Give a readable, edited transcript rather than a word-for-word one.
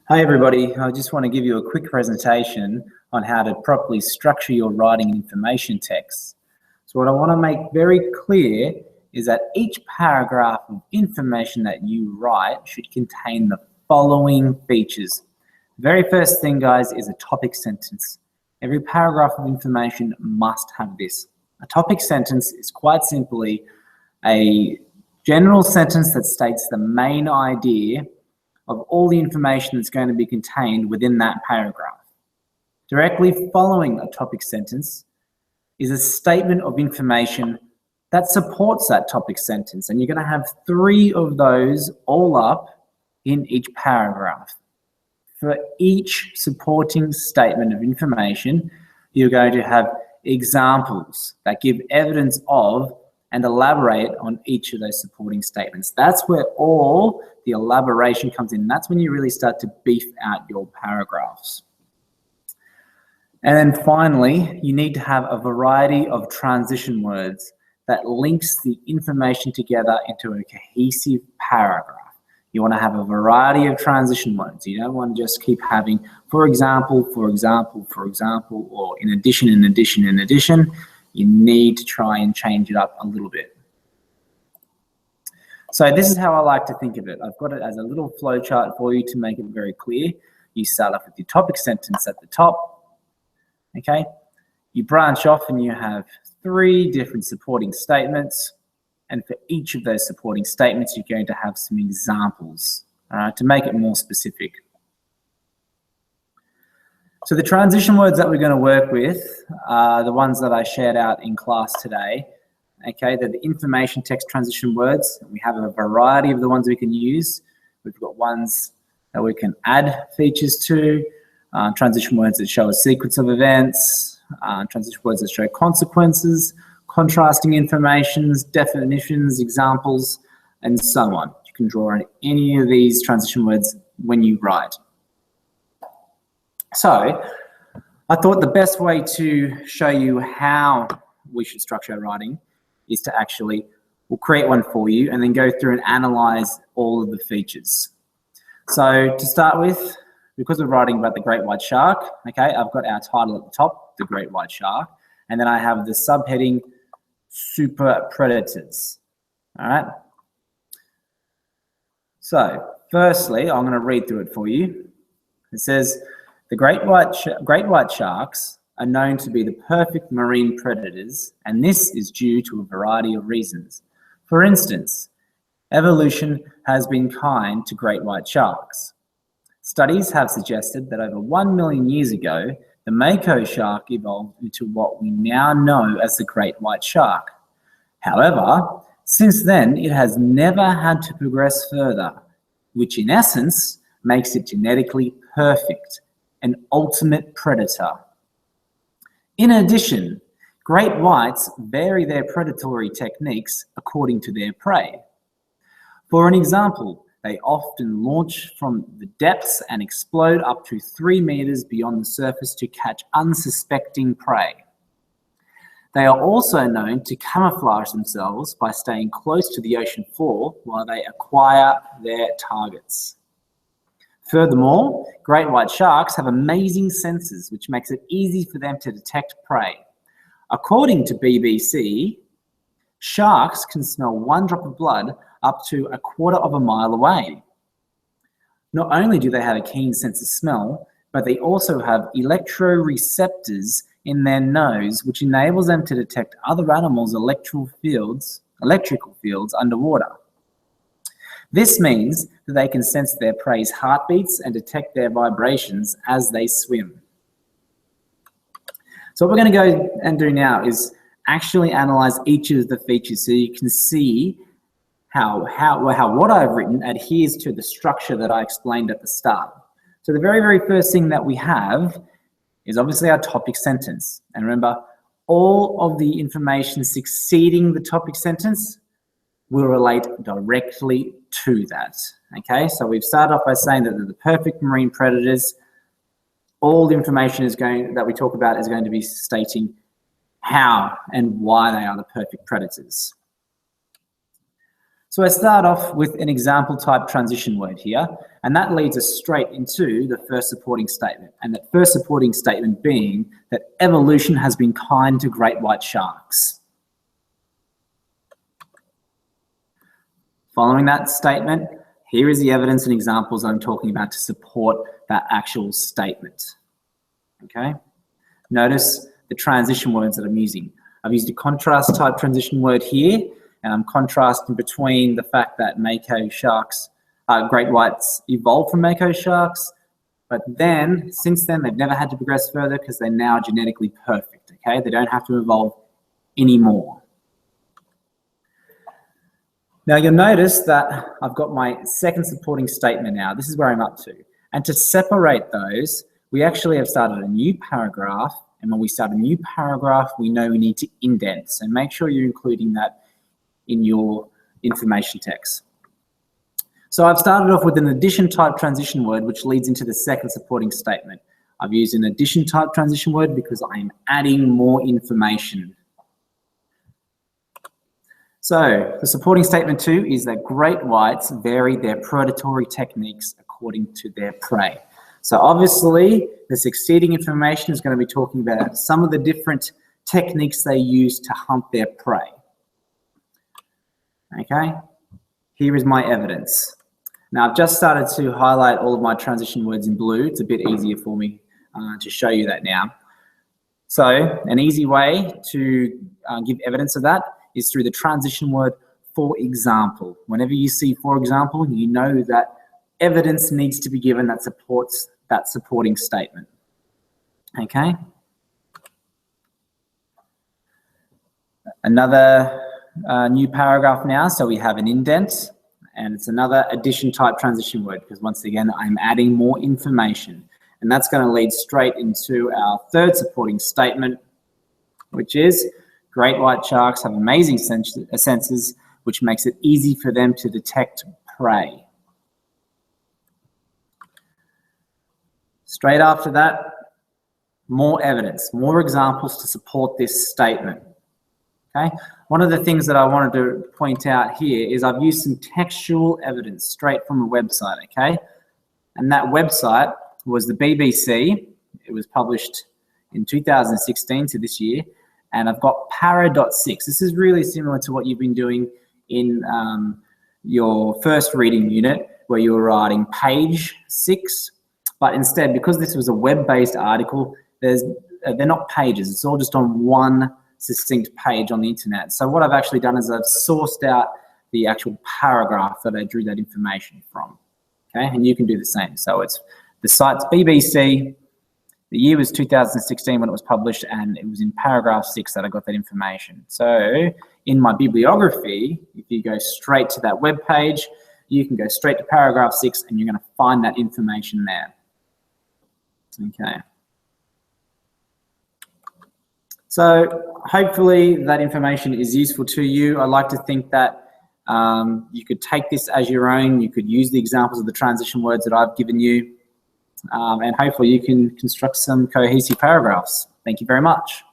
Hi everybody, I just want to give you a quick presentation on how to properly structure your writing information text. So what I want to make very clear is that each paragraph of information that you write should contain the following features. The very first thing, guys, is a topic sentence. Every paragraph of information must have this. A topic sentence is quite simply a general sentence that states the main idea of all the information that's going to be contained within that paragraph. Directly following a topic sentence is a statement of information that supports that topic sentence, and you're going to have 3 of those all up in each paragraph. For each supporting statement of information, you're going to have examples that give evidence of and elaborate on each of those supporting statements. That's where all the elaboration comes in. That's when you really start to beef out your paragraphs. And then finally, you need to have a variety of transition words that links the information together into a cohesive paragraph. You want to have a variety of transition words. You don't want to just keep having, for example, for example, for example, or in addition, in addition, in addition. You need to try and change it up a little bit. So this is how I like to think of it. I've got it as a little flow chart for you to make it very clear. You start off with your topic sentence at the top, okay? You branch off and you have 3 different supporting statements. And for each of those supporting statements, you're going to have some examples to make it more specific. So the transition words that we're going to work with are the ones that I shared out in class today. Okay, they're the information text transition words. We have a variety of the ones we can use. We've got ones that we can add features to, transition words that show a sequence of events, transition words that show consequences, contrasting informations, definitions, examples, and so on. You can draw on any of these transition words when you write. So I thought the best way to show you how we should structure our writing is to actually, we'll create one for you and then go through and analyze all of the features. So to start with, because we're writing about the great white shark, okay, I've got our title at the top, the great white shark, and then I have the subheading, super predators, all right? So firstly, I'm gonna read through it for you. It says, the great white sharks are known to be the perfect marine predators, and this is due to a variety of reasons. For instance, evolution has been kind to great white sharks. Studies have suggested that over 1 million years ago, the mako shark evolved into what we now know as the great white shark. However, since then, it has never had to progress further, which in essence makes it genetically perfect, an ultimate predator. In addition, great whites vary their predatory techniques according to their prey. For an example, they often launch from the depths and explode up to 3 meters beyond the surface to catch unsuspecting prey. They are also known to camouflage themselves by staying close to the ocean floor while they acquire their targets. Furthermore, great white sharks have amazing senses, which makes it easy for them to detect prey. According to BBC, sharks can smell 1 drop of blood up to 1/4 mile away. Not only do they have a keen sense of smell, but they also have electroreceptors in their nose, which enables them to detect other animals' electrical fields underwater. This means that they can sense their prey's heartbeats and detect their vibrations as they swim. So what we're going to go and do now is actually analyze each of the features so you can see how what I've written adheres to the structure that I explained at the start. So the very, very first thing that we have is obviously our topic sentence. And remember, all of the information succeeding the topic sentence will relate directly to that, okay? So we've started off by saying that they're the perfect marine predators. All the information that we talk about is going to be stating how and why they are the perfect predators. So I start off with an example type transition word here, and that leads us straight into the first supporting statement. And that first supporting statement being that evolution has been kind to great white sharks. Following that statement, here is the evidence and examples I'm talking about to support that actual statement. Okay? Notice the transition words that I'm using. I've used a contrast type transition word here, and I'm contrasting between the fact that mako sharks, great whites evolved from mako sharks, but then, since then, they've never had to progress further because they're now genetically perfect, okay? They don't have to evolve anymore. Now you'll notice that I've got my second supporting statement now. This is where I'm up to. And to separate those, we actually have started a new paragraph. And when we start a new paragraph, we know we need to indent. So make sure you're including that in your information text. So I've started off with an addition type transition word, which leads into the second supporting statement. I've used an addition type transition word because I'm adding more information. So the supporting statement 2 is that great whites vary their predatory techniques according to their prey. So obviously the succeeding information is going to be talking about some of the different techniques they use to hunt their prey. Okay, here is my evidence. Now I've just started to highlight all of my transition words in blue. It's a bit easier for me to show you that now. So an easy way to give evidence of that is through the transition word for example. Whenever you see for example, you know that evidence needs to be given that supports that supporting statement. Okay. Another new paragraph now, so we have an indent, and it's another addition type transition word because once again I'm adding more information, and that's going to lead straight into our third supporting statement, which is great white sharks have amazing senses, which makes it easy for them to detect prey. Straight after that, more evidence, more examples to support this statement. Okay. One of the things that I wanted to point out here is I've used some textual evidence straight from a website, okay? And that website was the BBC. It was published in 2016 to this year. And I've got para.6. This is really similar to what you've been doing in your first reading unit where you were writing page 6. But instead, because this was a web-based article, they're not pages. It's all just on one succinct page on the internet. So what I've actually done is I've sourced out the actual paragraph that I drew that information from. Okay, and you can do the same. So it's the site's BBC. The year was 2016 when it was published, and it was in paragraph 6 that I got that information. So in my bibliography, if you go straight to that web page, you can go straight to paragraph 6 and you're going to find that information there. Okay. So hopefully that information is useful to you. I like to think that you could take this as your own. You could use the examples of the transition words that I've given you. And hopefully you can construct some cohesive paragraphs. Thank you very much.